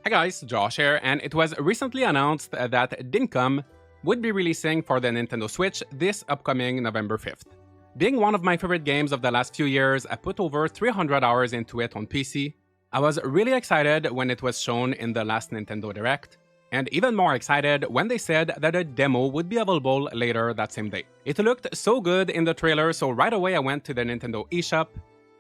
Hi guys, Josh here, and it was recently announced that Dinkum would be releasing for the Nintendo Switch this upcoming November 5th. Being one of my favorite games of the last few years, I put over 300 hours into it on PC. I was really excited when it was shown in the last Nintendo Direct, and even more excited when they said that a demo would be available later that same day. It looked so good in the trailer, so right away I went to the Nintendo eShop,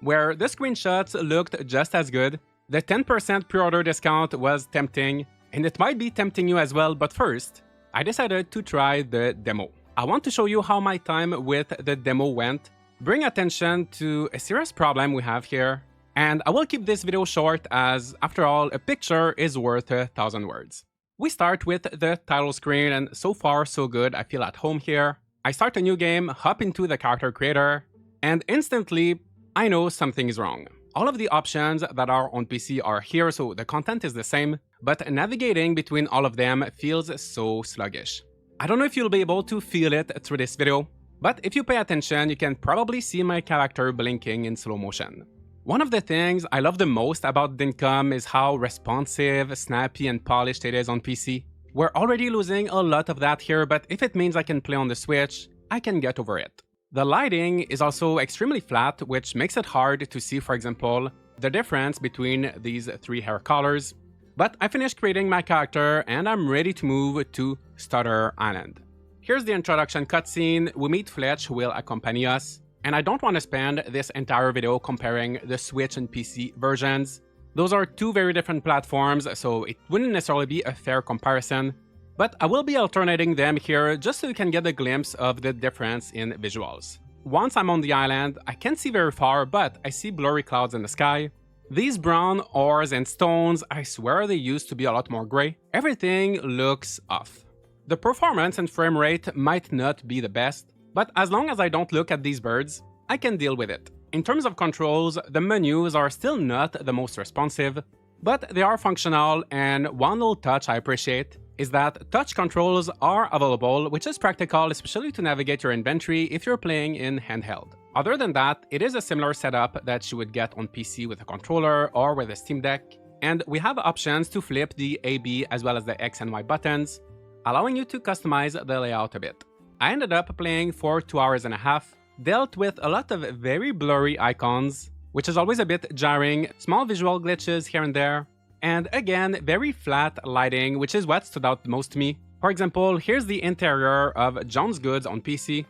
where the screenshots looked just as good. The 10% pre-order discount was tempting, and it might be tempting you as well, but first, I decided to try the demo. I want to show you how my time with the demo went, bring attention to a serious problem we have here, and I will keep this video short as, after all, a picture is worth 1,000 words. We start with the title screen, and so far so good, I feel at home here. I start a new game, hop into the character creator, and instantly, I know something is wrong. All of the options that are on PC are here, so the content is the same, but navigating between all of them feels so sluggish. I don't know if you'll be able to feel it through this video, but if you pay attention, you can probably see my character blinking in slow motion. One of the things I love the most about Dinkum is how responsive, snappy, and polished it is on PC. We're already losing a lot of that here, but if it means I can play on the Switch, I can get over it. The lighting is also extremely flat, which makes it hard to see, for example, the difference between these three hair colors. But I finished creating my character and I'm ready to move to Stutter Island. Here's the introduction cutscene. We meet Fletch, who will accompany us. And I don't want to spend this entire video comparing the Switch and PC versions. Those are two very different platforms, so it wouldn't necessarily be a fair comparison. But I will be alternating them here just so you can get a glimpse of the difference in visuals. Once I'm on the island, I can't see very far, but I see blurry clouds in the sky. These brown ores and stones, I swear they used to be a lot more gray. Everything looks off. The performance and frame rate might not be the best, but as long as I don't look at these birds, I can deal with it. In terms of controls, the menus are still not the most responsive, but they are functional, and one little touch I appreciate is that touch controls are available, which is practical, especially to navigate your inventory if you're playing in handheld. Other than that, it is a similar setup that you would get on PC with a controller or with a Steam Deck, and we have options to flip the A, B, as well as the X and Y buttons, allowing you to customize the layout a bit. I ended up playing for 2 hours and a half, dealt with a lot of very blurry icons, which is always a bit jarring, small visual glitches here and there, and again, very flat lighting, which is what stood out the most to me. For example, here's the interior of John's Goods on PC,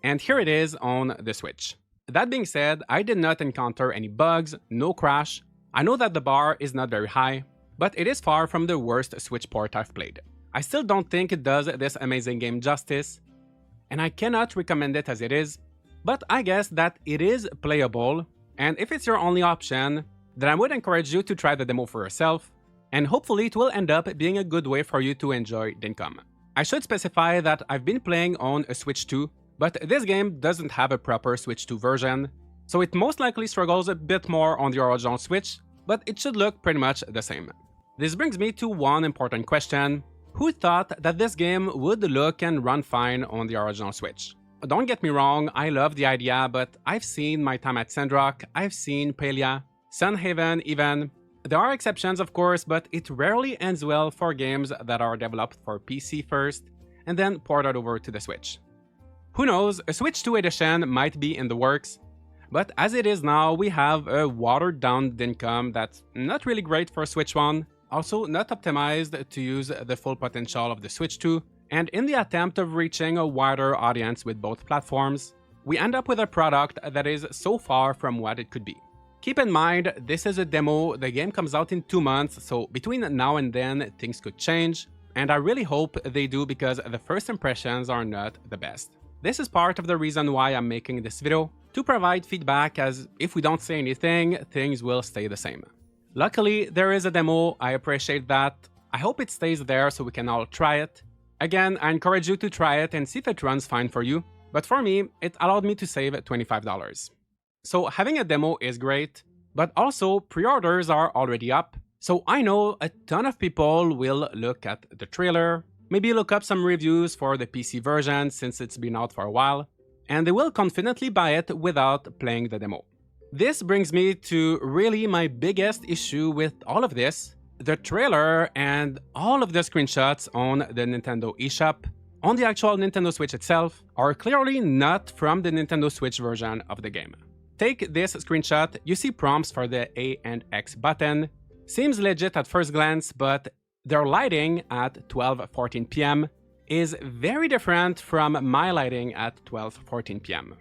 and here it is on the Switch. That being said, I did not encounter any bugs, no crash. I know that the bar is not very high, but it is far from the worst Switch port I've played. I still don't think it does this amazing game justice, and I cannot recommend it as it is, but I guess that it is playable, and if it's your only option, then I would encourage you to try the demo for yourself, and hopefully it will end up being a good way for you to enjoy Dinkum. I should specify that I've been playing on a Switch 2, but this game doesn't have a proper Switch 2 version, so it most likely struggles a bit more on the original Switch, but it should look pretty much the same. This brings me to one important question. Who thought that this game would look and run fine on the original Switch? Don't get me wrong, I love the idea, but I've seen my time at Sandrock, I've seen Palia, Sunhaven even. There are exceptions of course, but it rarely ends well for games that are developed for PC first and then ported over to the Switch. Who knows, a Switch 2 edition might be in the works, but as it is now, we have a watered down Dinkum that's not really great for Switch 1, also not optimized to use the full potential of the Switch 2, and in the attempt of reaching a wider audience with both platforms, we end up with a product that is so far from what it could be. Keep in mind, this is a demo, the game comes out in 2 months, so between now and then things could change, and I really hope they do because the first impressions are not the best. This is part of the reason why I'm making this video, to provide feedback, as if we don't say anything, things will stay the same. Luckily, there is a demo, I appreciate that. I hope it stays there so we can all try it. Again, I encourage you to try it and see if it runs fine for you, but for me, it allowed me to save $25. So having a demo is great, but also pre-orders are already up, so I know a ton of people will look at the trailer, maybe look up some reviews for the PC version since it's been out for a while, and they will confidently buy it without playing the demo. This brings me to really my biggest issue with all of this, the trailer and all of the screenshots on the Nintendo eShop on the actual Nintendo Switch itself are clearly not from the Nintendo Switch version of the game. Take this screenshot, you see prompts for the A and X button. Seems legit at first glance, but their lighting at 12:14 p.m. is very different from my lighting at 12:14 p.m.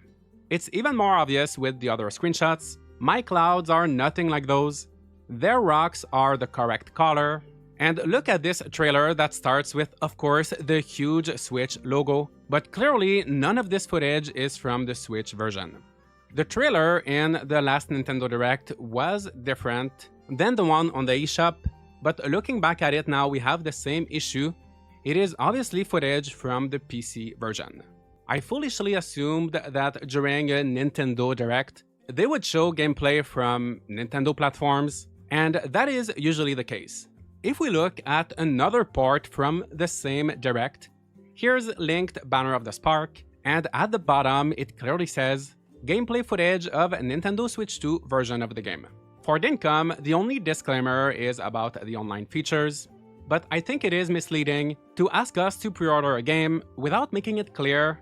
It's even more obvious with the other screenshots. My clouds are nothing like those. Their rocks are the correct color. And look at this trailer that starts with, of course, the huge Switch logo, but clearly none of this footage is from the Switch version. The trailer in the last Nintendo Direct was different than the one on the eShop, but looking back at it now, we have the same issue. It is obviously footage from the PC version. I foolishly assumed that during a Nintendo Direct, they would show gameplay from Nintendo platforms, and that is usually the case. If we look at another part from the same Direct, here's linked banner of the Spark, and at the bottom it clearly says gameplay footage of Nintendo Switch 2 version of the game. For Dinkum, the only disclaimer is about the online features, but I think it is misleading to ask us to pre-order a game without making it clear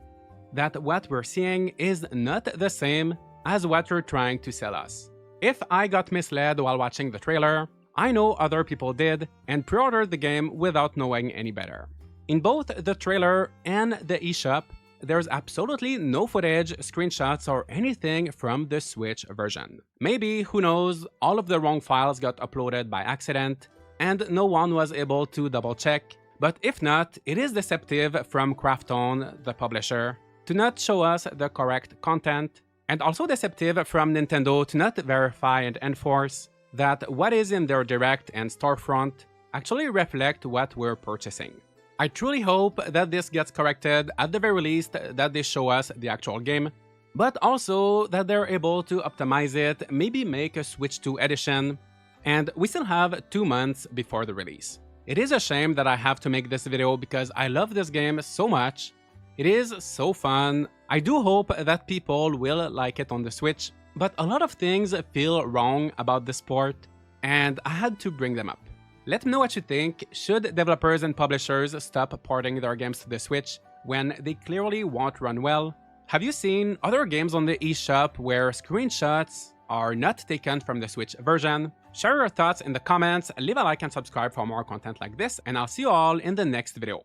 that what we're seeing is not the same as what you're trying to sell us. If I got misled while watching the trailer, I know other people did and pre-ordered the game without knowing any better. In both the trailer and the eShop, there's absolutely no footage, screenshots, or anything from the Switch version. Maybe, who knows, all of the wrong files got uploaded by accident and no one was able to double check, but if not, it is deceptive from Krafton, the publisher, to not show us the correct content, and also deceptive from Nintendo to not verify and enforce that what is in their Direct and storefront actually reflect what we're purchasing. I truly hope that this gets corrected, at the very least that they show us the actual game, but also that they're able to optimize it, maybe make a Switch 2 edition, and we still have 2 months before the release. It is a shame that I have to make this video because I love this game so much. It is so fun. I do hope that people will like it on the Switch, but a lot of things feel wrong about this port, and I had to bring them up. Let me know what you think. Should developers and publishers stop porting their games to the Switch when they clearly won't run well? Have you seen other games on the eShop where screenshots are not taken from the Switch version? Share your thoughts in the comments, leave a like and subscribe for more content like this, and I'll see you all in the next video.